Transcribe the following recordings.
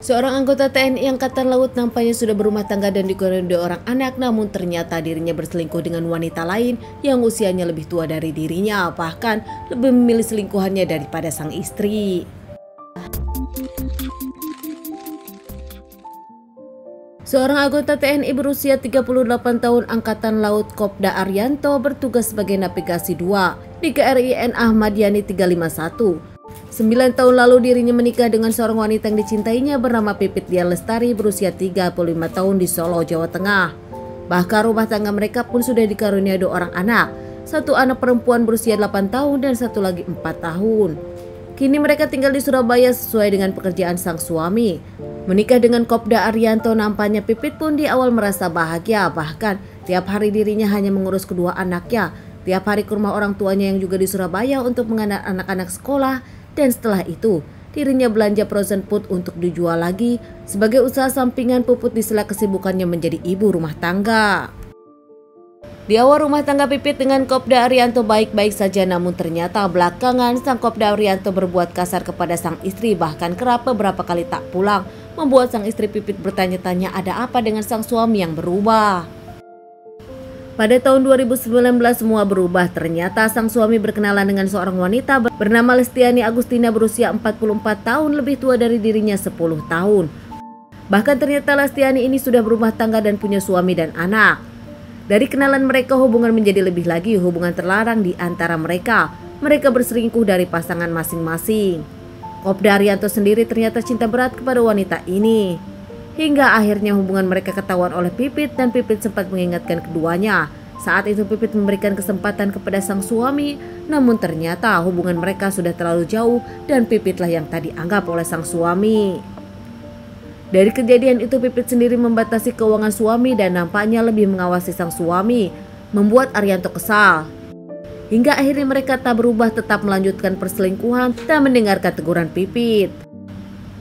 Seorang anggota TNI Angkatan Laut nampaknya sudah berumah tangga dan dikurniai 2 orang anak, namun ternyata dirinya berselingkuh dengan wanita lain yang usianya lebih tua dari dirinya, bahkan lebih memilih selingkuhannya daripada sang istri. Seorang anggota TNI berusia 38 tahun Angkatan Laut Kopda Arianto bertugas sebagai navigasi 2 di KRI Ahmad Yani 351. 9 tahun lalu dirinya menikah dengan seorang wanita yang dicintainya bernama Pipit Dian Lestari berusia 35 tahun di Solo, Jawa Tengah. Bahkan rumah tangga mereka pun sudah dikaruniai 2 orang anak, 1 anak perempuan berusia 8 tahun dan 1 lagi 4 tahun. Kini mereka tinggal di Surabaya sesuai dengan pekerjaan sang suami. Menikah dengan Kopda Arianto, nampaknya Pipit pun di awal merasa bahagia, bahkan tiap hari dirinya hanya mengurus kedua anaknya, tiap hari ke rumah orang tuanya yang juga di Surabaya untuk mengantar anak-anak sekolah. Dan setelah itu, dirinya belanja frozen food untuk dijual lagi sebagai usaha sampingan Puput di sela kesibukannya menjadi ibu rumah tangga. Di awal rumah tangga Pipit dengan Kopda Arianto baik-baik saja, namun ternyata belakangan sang Kopda Arianto berbuat kasar kepada sang istri, bahkan kerap beberapa kali tak pulang, membuat sang istri Pipit bertanya-tanya ada apa dengan sang suami yang berubah. Pada tahun 2019 semua berubah. Ternyata sang suami berkenalan dengan seorang wanita bernama Lestiani Agustina berusia 44 tahun, lebih tua dari dirinya 10 tahun. Bahkan ternyata Lestiani ini sudah berumah tangga dan punya suami dan anak. Dari kenalan mereka hubungan menjadi lebih lagi hubungan terlarang di antara mereka. Mereka berselingkuh dari pasangan masing-masing. Kopda Arianto sendiri ternyata cinta berat kepada wanita ini. Hingga akhirnya hubungan mereka ketahuan oleh Pipit dan Pipit sempat mengingatkan keduanya. Saat itu Pipit memberikan kesempatan kepada sang suami, namun ternyata hubungan mereka sudah terlalu jauh dan Pipitlah yang tadi anggap oleh sang suami. Dari kejadian itu Pipit sendiri membatasi keuangan suami dan nampaknya lebih mengawasi sang suami, membuat Arianto kesal. Hingga akhirnya mereka tak berubah, tetap melanjutkan perselingkuhan dan mendengarkan teguran Pipit.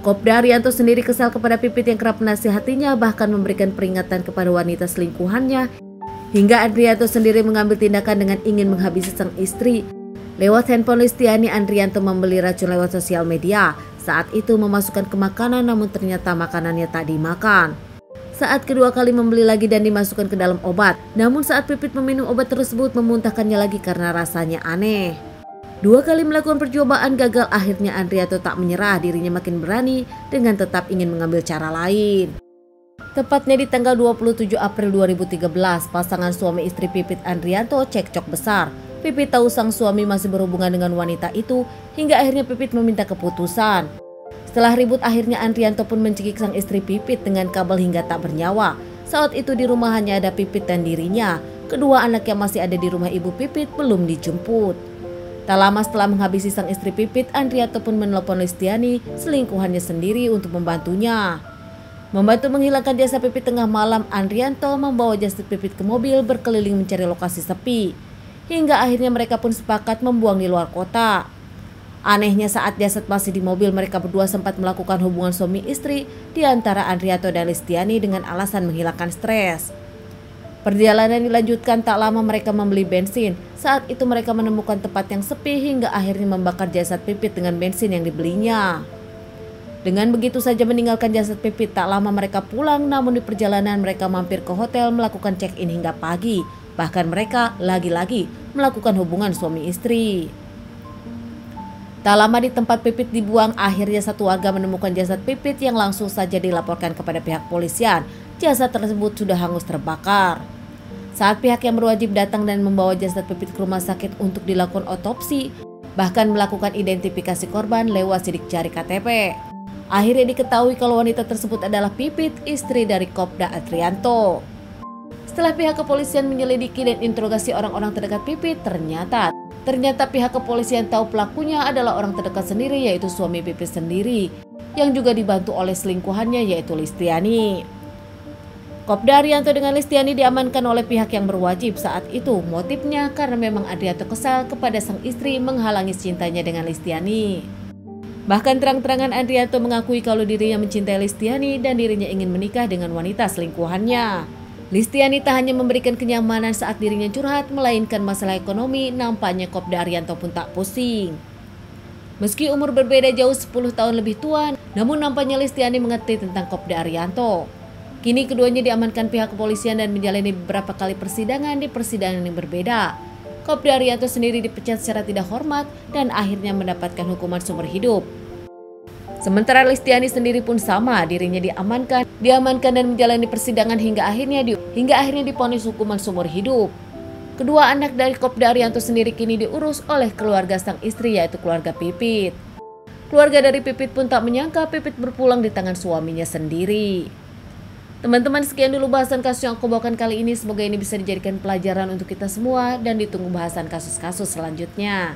Kopda Arianto sendiri kesal kepada Pipit yang kerap menasihatinya, bahkan memberikan peringatan kepada wanita selingkuhannya. Hingga Arianto sendiri mengambil tindakan dengan ingin menghabisi sang istri. Lewat handphone Lestiani, Arianto membeli racun lewat sosial media. Saat itu memasukkan ke makanan, namun ternyata makanannya tak dimakan. Saat kedua kali membeli lagi dan dimasukkan ke dalam obat. Namun saat Pipit meminum obat tersebut memuntahkannya lagi karena rasanya aneh. 2 kali melakukan percobaan gagal, akhirnya Arianto tak menyerah, dirinya makin berani dengan tetap ingin mengambil cara lain. Tepatnya di tanggal 27 April 2013, pasangan suami istri Pipit Arianto cekcok besar. Pipit tahu sang suami masih berhubungan dengan wanita itu, hingga akhirnya Pipit meminta keputusan. Setelah ribut akhirnya Arianto pun mencekik sang istri Pipit dengan kabel hingga tak bernyawa. Saat itu di rumah hanya ada Pipit dan dirinya. Kedua anak yang masih ada di rumah ibu Pipit belum dijemput. Tak lama setelah menghabisi sang istri Pipit, Arianto pun menelpon Lestiani, selingkuhannya sendiri, untuk membantunya. Membantu menghilangkan jasad Pipit tengah malam, Arianto membawa jasad Pipit ke mobil berkeliling mencari lokasi sepi. Hingga akhirnya mereka pun sepakat membuang di luar kota. Anehnya saat jasad masih di mobil, mereka berdua sempat melakukan hubungan suami istri di antara Arianto dan Lestiani dengan alasan menghilangkan stres. Perjalanan dilanjutkan, tak lama mereka membeli bensin. Saat itu mereka menemukan tempat yang sepi hingga akhirnya membakar jasad Pipit dengan bensin yang dibelinya. Dengan begitu saja meninggalkan jasad Pipit, tak lama mereka pulang, namun di perjalanan mereka mampir ke hotel melakukan check-in hingga pagi. Bahkan mereka lagi-lagi melakukan hubungan suami istri. Tak lama di tempat Pipit dibuang, akhirnya satu warga menemukan jasad Pipit yang langsung saja dilaporkan kepada pihak polisian. Jasad tersebut sudah hangus terbakar. Saat pihak yang berwajib datang dan membawa jasad Pipit ke rumah sakit untuk dilakukan otopsi, bahkan melakukan identifikasi korban lewat sidik jari KTP. Akhirnya diketahui kalau wanita tersebut adalah Pipit, istri dari Kopda Arianto. Setelah pihak kepolisian menyelidiki dan interogasi orang-orang terdekat Pipit, ternyata pihak kepolisian tahu pelakunya adalah orang terdekat sendiri, yaitu suami Pipit sendiri, yang juga dibantu oleh selingkuhannya yaitu Lestiani. Kopda Arianto dengan Lestiani diamankan oleh pihak yang berwajib saat itu. Motifnya karena memang Arianto kesal kepada sang istri menghalangi cintanya dengan Lestiani. Bahkan terang-terangan Arianto mengakui kalau dirinya mencintai Lestiani dan dirinya ingin menikah dengan wanita selingkuhannya. Lestiani tak hanya memberikan kenyamanan saat dirinya curhat, melainkan masalah ekonomi. Nampaknya Kopda Arianto pun tak pusing. Meski umur berbeda jauh 10 tahun lebih tua, Namun nampaknya Listiani mengerti tentang Kopda Arianto. Kini keduanya diamankan pihak kepolisian dan menjalani beberapa kali persidangan di persidangan yang berbeda. Kopda Arianto sendiri dipecat secara tidak hormat dan akhirnya mendapatkan hukuman seumur hidup. Sementara Listiani sendiri pun sama, dirinya diamankan dan menjalani persidangan hingga akhirnya divonis hukuman seumur hidup. Kedua anak dari Kopda Arianto sendiri kini diurus oleh keluarga sang istri, yaitu keluarga Pipit. Keluarga dari Pipit pun tak menyangka Pipit berpulang di tangan suaminya sendiri. Teman-teman, sekian dulu bahasan kasus yang aku bawakan kali ini. Semoga ini bisa dijadikan pelajaran untuk kita semua dan ditunggu bahasan kasus-kasus selanjutnya.